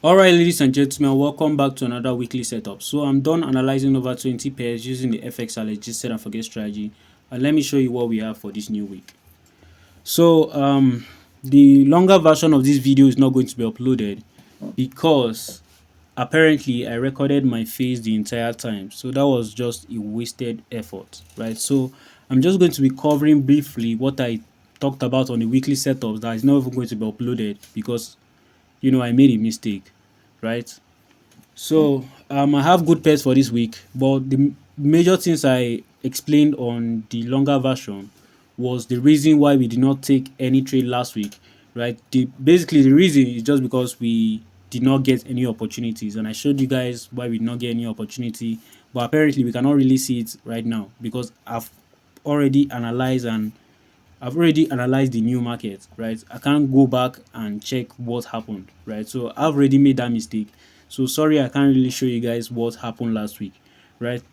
Alright, ladies and gentlemen, welcome back to another weekly setup. So I'm done analyzing over 20 pairs using the fxalexg set and forget strategy, and let me show you what we have for this new week. So the longer version of this video is not going to be uploaded because apparently I recorded my face the entire time, so that was just a wasted effort, right? So I'm just going to be covering briefly what I talked about on the weekly setups that is not even going to be uploaded because I made a mistake, right? So I have good pairs for this week, but the major things I explained on the longer version was the reason why we did not take any trade last week, right? Basically the reason is just because we did not get any opportunities, and I showed you guys why we did not get any opportunity, but apparently we cannot really see it right now because already analyzed and I've already analyzed the new market, right? I can't go back and check what happened, right? So I've already made that mistake. So sorry, I can't really show you guys what happened last week, right?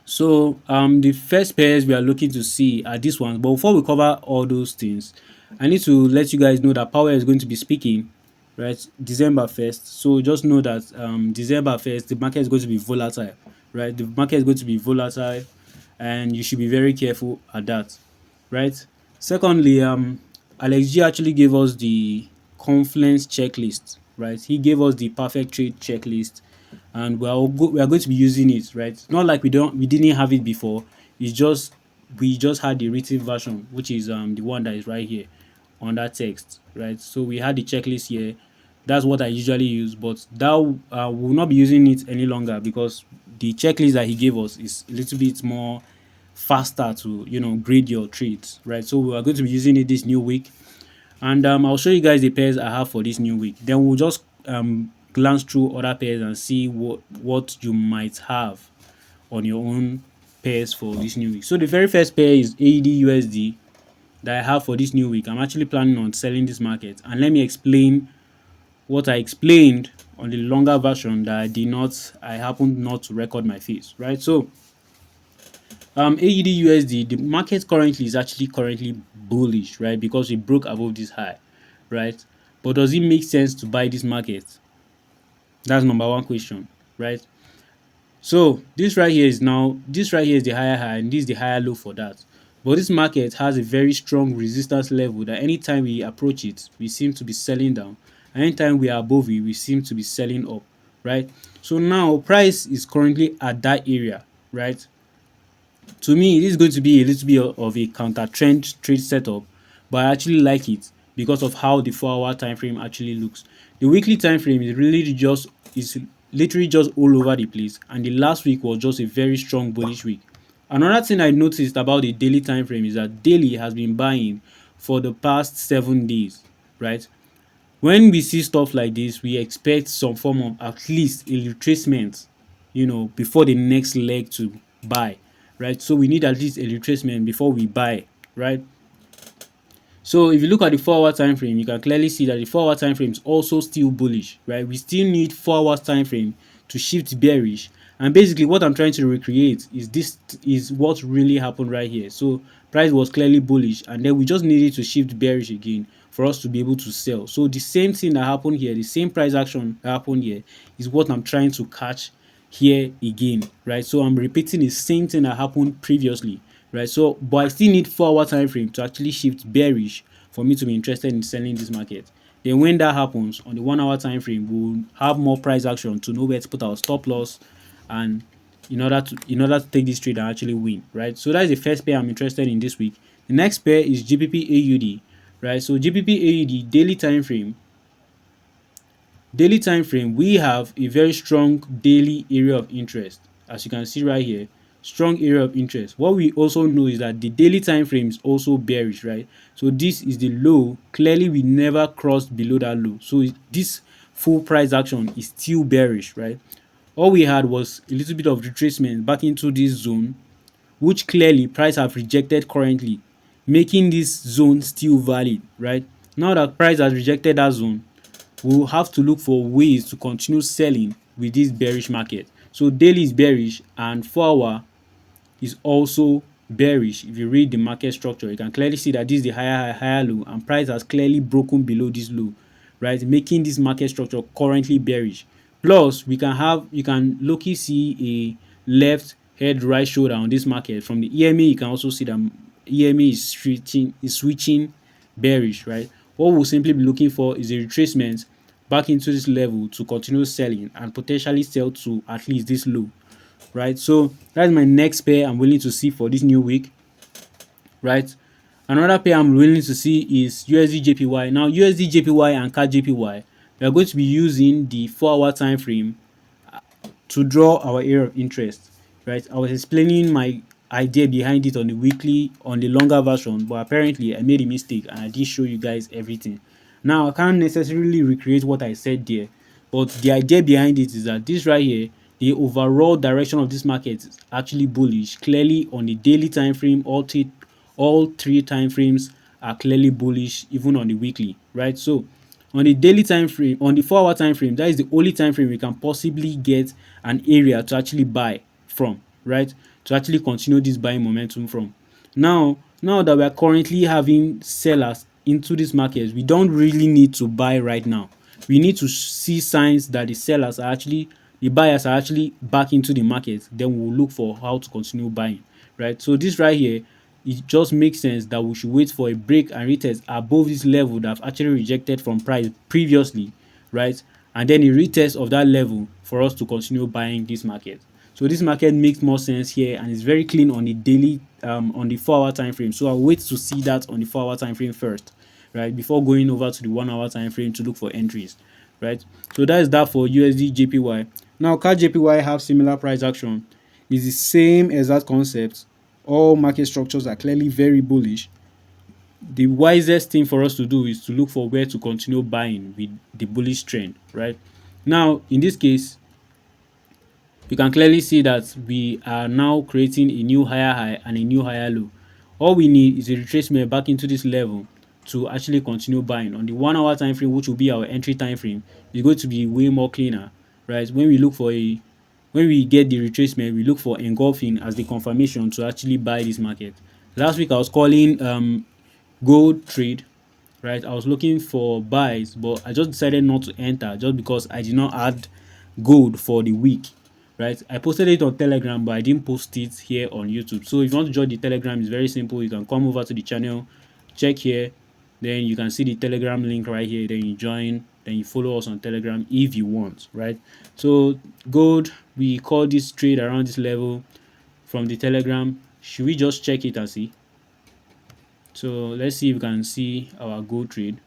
So the first pairs we are looking to see are this one. But before we cover all those things, I need to let you guys know that Power is going to be speaking, right? December 1st. So just know that December 1st, the market is going to be volatile, right? The market is going to be volatile, and you should be very careful at that, right? Secondly, Alex G actually gave us the confluence checklist, right? He gave us the perfect trade checklist, and we are going to be using it, right? Not like we didn't have it before. It's just we just had the written version, which is the one that is right here on that text, right? So we had the checklist here. That's what I usually use, but that will not be using it any longer because the checklist that he gave us is a little bit more faster to grade your trades, right? So we are going to be using it this new week, and I'll show you guys the pairs I have for this new week. Then we'll just glance through other pairs and see what you might have on your own pairs for this new week. So the very first pair is AUDUSD that I have for this new week. I'm actually planning on selling this market, and let me explain what I explained on the longer version that I happened not to record my face, right? So AUD the market currently is actually currently bullish, right? Because we broke above this high, right? But does it make sense to buy this market? That's number one question, right? So this right here is the higher high, and this is the higher low for that. But this market has a very strong resistance level that anytime we approach it, we seem to be selling down. And anytime we are above it, we seem to be selling up, right? So now price is currently at that area, right? To me, this is going to be a little bit of a counter trend trade setup, but I actually like it because of how the 4-hour time frame actually looks. The weekly time frame is literally just all over the place, and the last week was just a very strong bullish week. Another thing I noticed about the daily time frame is that daily has been buying for the past 7 days, right? When we see stuff like this, we expect some form of at least a retracement, before the next leg to buy, right? So we need at least a retracement before we buy, right? So if you look at the 4-hour time frame, you can clearly see that the 4-hour time frame is also still bullish, right? We still need 4 hours time frame to shift bearish. And basically what I'm trying to recreate is what really happened right here. So price was clearly bullish, and then we just needed to shift bearish again for us to be able to sell. So the same thing that happened here, the same price action that happened here is what I'm trying to catch here again, right? So I'm repeating the same thing that happened previously, right? So but I still need 4-hour time frame to actually shift bearish for me to be interested in selling this market. Then when that happens on the 1-hour time frame, we'll have more price action to know where to put our stop loss, and in order to take this trade and actually win, right? So that's the first pair I'm interested in this week. The next pair is GBP AUD, right? So GBP AUD daily time frame, we have a very strong daily area of interest, as you can see right here. Strong area of interest. What we also know is that the daily time frame is also bearish, right? So this is the low. Clearly we never crossed below that low, so this full price action is still bearish, right? All we had was a little bit of retracement back into this zone, which clearly price have rejected currently, making this zone still valid, right? Now that price has rejected that zone, we'll have to look for ways to continue selling with this bearish market. So daily is bearish, and 4-hour is also bearish. If you read the market structure, you can clearly see that this is the higher high, higher low, and price has clearly broken below this low, right? Making this market structure currently bearish. Plus, you can low-key see a left head right shoulder on this market. From the EMA, you can also see that EMA is switching bearish, right? What we'll simply be looking for is a retracement back into this level to continue selling and potentially sell to at least this low, right? So that's my next pair I'm willing to see for this new week, right? Another pair I'm willing to see is USDJPY. Now, USDJPY and CADJPY, we are going to be using the 4-hour time frame to draw our area of interest, right? I was explaining my idea behind it on the weekly, on the longer version, but apparently I made a mistake and I didn't show you guys everything. Now, I can't necessarily recreate what I said there, but the idea behind it is that this right here, the overall direction of this market is actually bullish. Clearly, on the daily time frame, all three time frames are clearly bullish, even on the weekly, right? So on the daily time frame, on the 4-hour time frame, that is the only time frame we can possibly get an area to actually buy from, right? To actually continue this buying momentum from. Now that we are currently having sellers into this market, we don't really need to buy right now. We need to see signs that the buyers are actually back into the market. Then we'll look for how to continue buying, right? So this right here, it just makes sense that we should wait for a break and retest above this level that I've actually rejected from price previously, right? And then a retest of that level for us to continue buying this market. So this market makes more sense here and it's very clean on the daily, on the 4-hour time frame. So I'll wait to see that on the 4-hour time frame first, right? Before going over to the 1-hour time frame to look for entries, right? So that is that for USD JPY. Now, CAD JPY have similar price action. It's the same exact concept. All market structures are clearly very bullish. The wisest thing for us to do is to look for where to continue buying with the bullish trend, right? Now, in this case, you can clearly see that we are now creating a new higher high and a new higher low. All we need is a retracement back into this level to actually continue buying. On the 1-hour time frame, which will be our entry time frame, is going to be way more cleaner, right? When we get the retracement, we look for engulfing as the confirmation to actually buy this market. Last week I was calling gold trade, right? I was looking for buys, but I just decided not to enter just because I did not add gold for the week, right? I posted it on Telegram, but I didn't post it here on YouTube. So if you want to join the Telegram, it's very simple. You can come over to the channel, check here, then you can see the Telegram link right here. Then you join, then you follow us on Telegram if you want, right? So gold, we call this trade around this level from the Telegram. Should we just check it and see? So let's see if we can see our gold trade.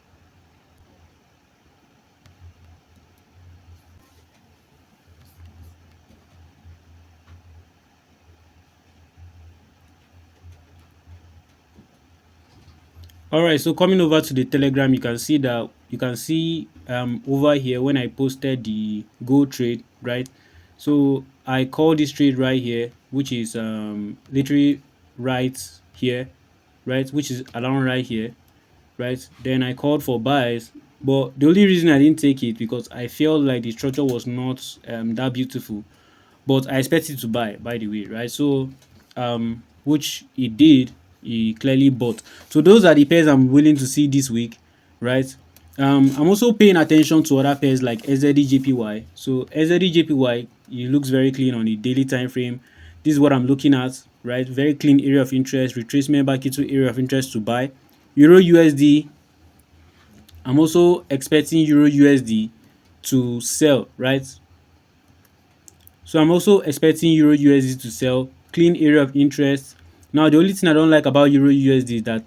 All right, so coming over to the Telegram, you can see over here when I posted the gold trade, right? So I call this trade right here, which is literally right here, right, which is around right here, right? Then I called for buys, but the only reason I didn't take it because I felt like the structure was not that beautiful, but I expected to buy, by the way, right? So which he did, he clearly bought. So those are the pairs I'm willing to see this week, right? I'm also paying attention to other pairs like SZDJPY. So SZDJPY, it looks very clean on the daily time frame. This is what I'm looking at, right? Very clean area of interest, retracement back into area of interest to buy. Euro USD, I'm also expecting Euro USD to sell, right? So I'm also expecting Euro USD to sell, clean area of interest. Now, the only thing I don't like about Euro USD is that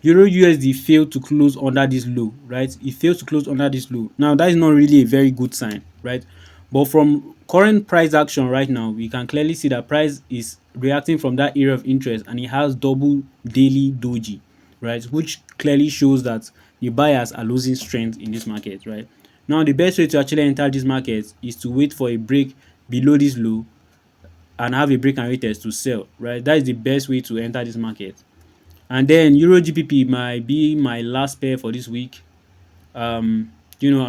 Euro USD failed to close under this low, right? It failed to close under this low. Now, that is not really a very good sign, right? But from current price action right now, we can clearly see that price is reacting from that area of interest and it has double daily doji, right? Which clearly shows that the buyers are losing strength in this market, right? Now, the best way to actually enter this market is to wait for a break below this low and have a break and retest to sell, right? That is the best way to enter this market. And then Euro GBP might be my last pair for this week. I'm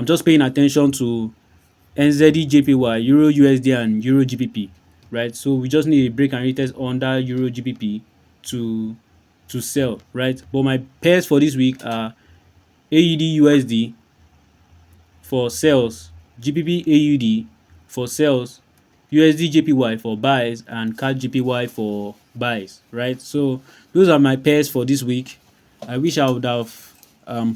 just paying attention to NZD Euro USD, and Euro GBP, right? So we just need a break and retest under Euro GBP to sell, right? But my pairs for this week are AUD USD, for sales, GBP AUD for sales, USDJPY for buys, and CADJPY for buys, right? So those are my pairs for this week. I wish I would have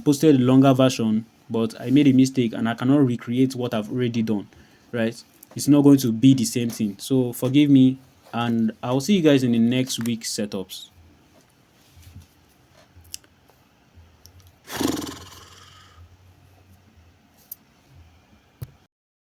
posted a longer version, but I made a mistake and I cannot recreate what I've already done, right? It's not going to be the same thing. So forgive me, and I'll see you guys in the next week's setups.